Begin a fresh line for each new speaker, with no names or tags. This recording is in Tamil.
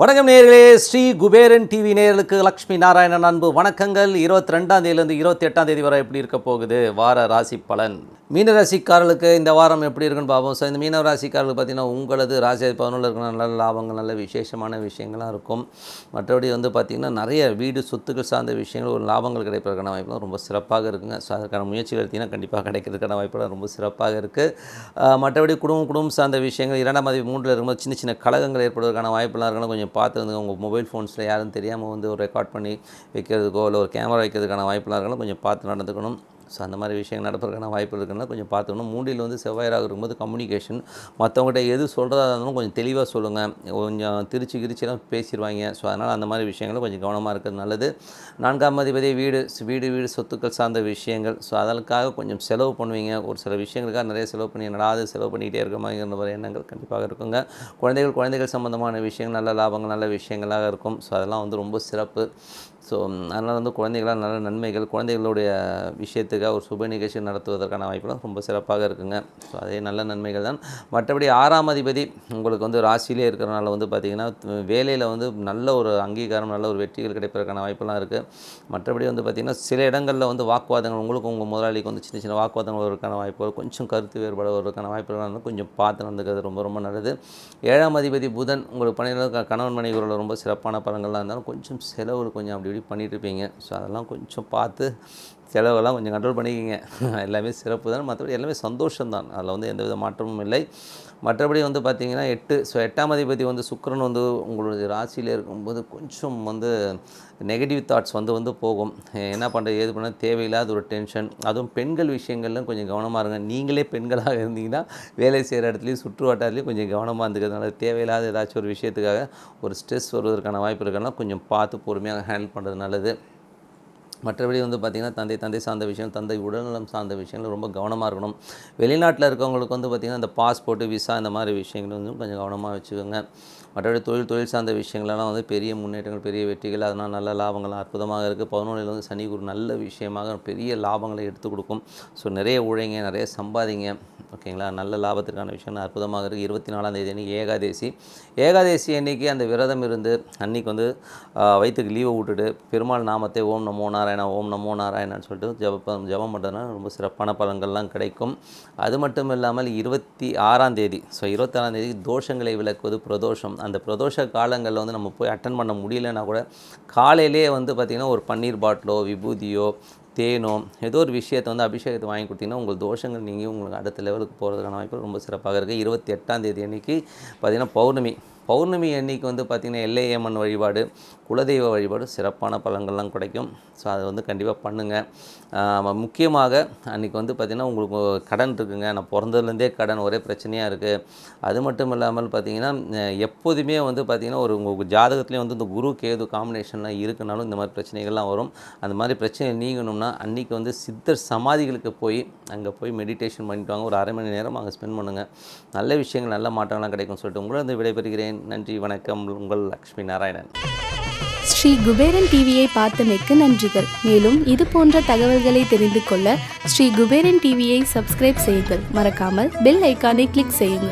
வணக்கம் நேயர்களே, ஸ்ரீ குபேரன் டிவி நேயர்களுக்கு லக்ஷ்மி நாராயணன் அன்பு வணக்கங்கள். 22ஆம் தேதியிலேருந்து 28ஆம் தேதி வரை எப்படி இருக்க போகுது வார ராசி பலன். மீனராசிக்காரர்களுக்கு இந்த வாரம் எப்படி இருக்குன்னு பார்ப்போம். ஸோ இந்த மீனராசிக்காரர்களுக்கு பார்த்தீங்கன்னா உங்களது ராசி 11 இருக்கிற நல்ல லாபங்கள், நல்ல விசேஷமான விஷயங்கள்லாம் இருக்கும். மற்றபடி பார்த்திங்கன்னா நிறைய வீடு சொத்துக்கள் சார்ந்த விஷயங்கள் ஒரு லாபங்கள் கிடைப்பதற்கான வாய்ப்புலாம் ரொம்ப சிறப்பாக இருக்குங்க. ஸோ அதற்கான முயற்சிகள் எடுத்திங்கன்னா கண்டிப்பாக கிடைக்கிறதுக்கான வாய்ப்புலாம் ரொம்ப சிறப்பாக இருக்குது. மற்றபடி குடும்பம் சார்ந்த விஷயங்கள் 2ஆம் தேதி 3ல் இருக்கும்போது சின்ன சின்ன கலகங்கள் ஏற்படுவதற்கான வாய்ப்புலாம் இருக்கணும். கொஞ்சம் பார்த்துருந்துங்க. உங்கள் மொபைல் ஃபோன்ஸில் யாரும் தெரியாமல் ஒரு ரெக்கார்ட் பண்ணி வைக்கிறதுக்கோ இல்லை ஒரு கேமரா வைக்கிறதுக்கான வாய்ப்புலாம் இருக்கணும். கொஞ்சம் பார்த்து நடந்துக்கணும். ஸோ அந்த மாதிரி விஷயங்கள் நடப்பதற்கான வாய்ப்பு இருக்குன்னா கொஞ்சம் பார்த்துக்கணும். 3ல் செவ்வாயராக இருக்கும்போது கம்யூனிகேஷன், மற்றவங்கள்ட்ட எது சொல்கிறதா இருந்தாலும் கொஞ்சம் தெளிவாக சொல்லுங்கள். கொஞ்சம் கிரிச்சிலாம் பேசிடுவாங்க. ஸோ அதனால் அந்த மாதிரி விஷயங்களும் கொஞ்சம் கவனமாக இருக்கிறது நல்லது. 4ஆம் அதிபதி வீடு சொத்துக்கள் சார்ந்த விஷயங்கள். ஸோ அதற்காக கொஞ்சம் செலவு பண்ணுவீங்க. ஒரு சில விஷயங்களுக்காக நிறைய செலவு பண்ணி நடாது செலவு பண்ணிக்கிட்டே இருக்க மாதிரி எண்ணங்கள் கண்டிப்பாக இருக்குங்க. குழந்தைகள் சம்மந்தமான விஷயங்கள் நல்ல லாபங்கள், நல்ல விஷயங்களாக இருக்கும். ஸோ அதெல்லாம் ரொம்ப சிறப்பு. ஸோ அதனால் குழந்தைகளால் நல்ல நன்மைகள், குழந்தைகளுடைய விஷயத்துக்காக ஒரு சுப நிகழ்ச்சி நடத்துவதற்கான வாய்ப்புலாம் ரொம்ப சிறப்பாக இருக்குங்க. ஸோ அதே நல்ல நன்மைகள் தான். மற்றபடி 6ஆம் அதிபதி உங்களுக்கு ராசியிலே இருக்கிறனால பார்த்திங்கன்னா வேலையில் நல்ல ஒரு அங்கீகாரம், நல்ல ஒரு வெற்றிகள் கிடைப்பதற்கான வாய்ப்பெல்லாம் இருக்குது. மற்றபடி பார்த்திங்கன்னா சில இடங்களில் வாக்குவாதங்கள், உங்களுக்கு உங்கள் முதலாளிக்கு சின்ன சின்ன வாக்குவாதங்கள் வருவதற்கான வாய்ப்புகள், கொஞ்சம் கருத்து வேறுபாடு வருவதற்கான வாய்ப்புகள் கொஞ்சம் பார்த்து நடந்துக்கிறது ரொம்ப ரொம்ப நல்லது. 7ஆம் அதிபதி புதன் உங்களுக்கு பணியில் கணவன் மனைவிகளோட ரொம்ப சிறப்பான பலன்கள்லாம் இருந்தாலும் கொஞ்சம் செலவு கொஞ்சம் அப்படி பண்ணிட்டு இருப்பீங்க. ஸோ அதெல்லாம் கொஞ்சம் பார்த்து செலவெல்லாம் கொஞ்சம் கண்ட்ரோல் பண்ணிக்கிங்க. எல்லாமே சிறப்பு தான். மற்றபடி எல்லாமே சந்தோஷம்தான். அதில் எந்தவித மாற்றமும் இல்லை. மற்றபடி பார்த்திங்கன்னா 8. ஸோ 8ஆம் அதிபதி சுக்கிரன் உங்களுடைய ராசியில் இருக்கும்போது கொஞ்சம் நெகட்டிவ் தாட்ஸ் போகும். என்ன பண்ணுறது ஏது பண்ண தேவையில்லாத ஒரு டென்ஷன். அதுவும் பெண்கள் விஷயங்கள்லாம் கொஞ்சம் கவனமாக இருங்க. நீங்களே பெண்களாக இருந்தீங்கன்னா வேலை செய்கிற இடத்துலையும் சுற்று வட்டாரத்துலையும் கொஞ்சம் கவனமாக இருந்துக்கிறதுனால தேவையில்லாத ஏதாச்சும் ஒரு விஷயத்துக்காக ஒரு ஸ்ட்ரெஸ் வருவதற்கான வாய்ப்பு இருக்குன்னா கொஞ்சம் பார்த்து பொறுமையாக ஹேண்டில் பண்ணுறது நல்லது. மற்றபடி பார்த்திங்கன்னா தந்தை சார்ந்த விஷயம், தந்தை உடல்நலம் சார்ந்த விஷயங்கள் ரொம்ப கவனமாக இருக்கணும். வெளிநாட்டில் இருக்கவங்களுக்கு பார்த்திங்கன்னா இந்த பாஸ்போர்ட்டு, விசா இந்த மாதிரி விஷயங்கள் கொஞ்சம் கவனமாக வச்சுக்கோங்க. மற்றபடி தொழில் சார்ந்த விஷயங்களெல்லாம் பெரிய முன்னேற்றங்கள், பெரிய வெற்றிகள், அதனால் நல்ல லாபங்கள் அற்புதமாக இருக்குது. 11ல் சனி ஒரு நல்ல விஷயமாக பெரிய லாபங்களை எடுத்து கொடுக்கும். ஸோ நிறைய உழைங்க, நிறைய சம்பாதிங்க. ஓகேங்களா? நல்ல லாபத்திற்கான விஷயங்கள் அற்புதமாக இருக்குது. 24ஆம் தேதி அன்றைக்கி ஏகாதேசி அன்றைக்கி அந்த விரதம் இருந்து அன்றைக்கி வயிற்றுக்கு லீவை விட்டுட்டு பெருமாள் நாமத்தை ஓம் நமோ நாராயணா, ஓம் நமோ நாராயணான்னு சொல்லிட்டு ஜபம் பண்ணுறதுனால ரொம்ப சிறப்பான பலன்கள்லாம் கிடைக்கும். அது மட்டும் இல்லாமல் 26ஆம் தேதி, ஸோ 26ஆம் தேதி தோஷங்களை விளக்குவது பிரதோஷம். அந்த பிரதோஷ காலங்களில் நம்ம போய் அட்டன் பண்ண முடியலன்னா கூட காலையிலே பார்த்திங்கன்னா ஒரு பன்னீர் பாட்டிலோ, விபூதியோ, தேனோ ஏதோ ஒரு விஷயத்தை அபிஷேகத்தை வாங்கி கொடுத்தீங்கன்னா உங்கள் தோஷங்கள் நீங்கள் உங்களுக்கு அடுத்த லெவலுக்கு போகிறதுக்கான வாய்ப்பு ரொம்ப சிறப்பாக இருக்குது. 28ஆம் தேதி அன்றைக்கி பார்த்திங்கன்னா பௌர்ணமி அன்றைக்கி பார்த்திங்கன்னா எல்லையம்மன் வழிபாடு, குலதெய்வ வழிபாடு சிறப்பான பலன்கள்லாம் கிடைக்கும். ஸோ அதை கண்டிப்பாக பண்ணுங்கள். முக்கியமாக அன்றைக்கி பார்த்திங்கன்னா உங்களுக்கு கடன் இருக்குங்க, நான் பிறந்ததுலேருந்தே கடன் ஒரே பிரச்சனையாக இருக்குது. அது மட்டும் இல்லாமல் பார்த்திங்கன்னா எப்போதுமே பார்த்திங்கன்னா உங்கள் ஜாதகத்துலேயும் இந்த குரு கேது காம்பினேஷன்லாம் இருக்குனாலும் இந்த மாதிரி பிரச்சனைகள்லாம் வரும். அந்த மாதிரி பிரச்சனை நீங்கணும்னா அன்றைக்கி சித்தர் சமாதிகளுக்கு அங்கே போய் மெடிடேஷன் பண்ணிட்டு வாங்க. ஒரு 1/2 மணி நேரம் அங்கே ஸ்பெண்ட் பண்ணுங்கள். நல்ல விஷயங்கள், நல்ல மாற்றங்கள்லாம் கிடைக்கும்னு சொல்லிட்டு உங்களை விடைபெறுகிறேன். நன்றி, வணக்கம். உங்கள் லக்ஷ்மி நாராயணன்.
ஸ்ரீ குபேரன் டிவியை பார்த்தமைக்கு நன்றிகள். மேலும் இது போன்ற தகவல்களை தெரிந்து கொள்ள ஸ்ரீ குபேரன் டிவியை சப்ஸ்கிரைப் செய்யுங்கள். மறக்காமல் பெல் ஐக்கானை கிளிக் செய்யுங்கள்.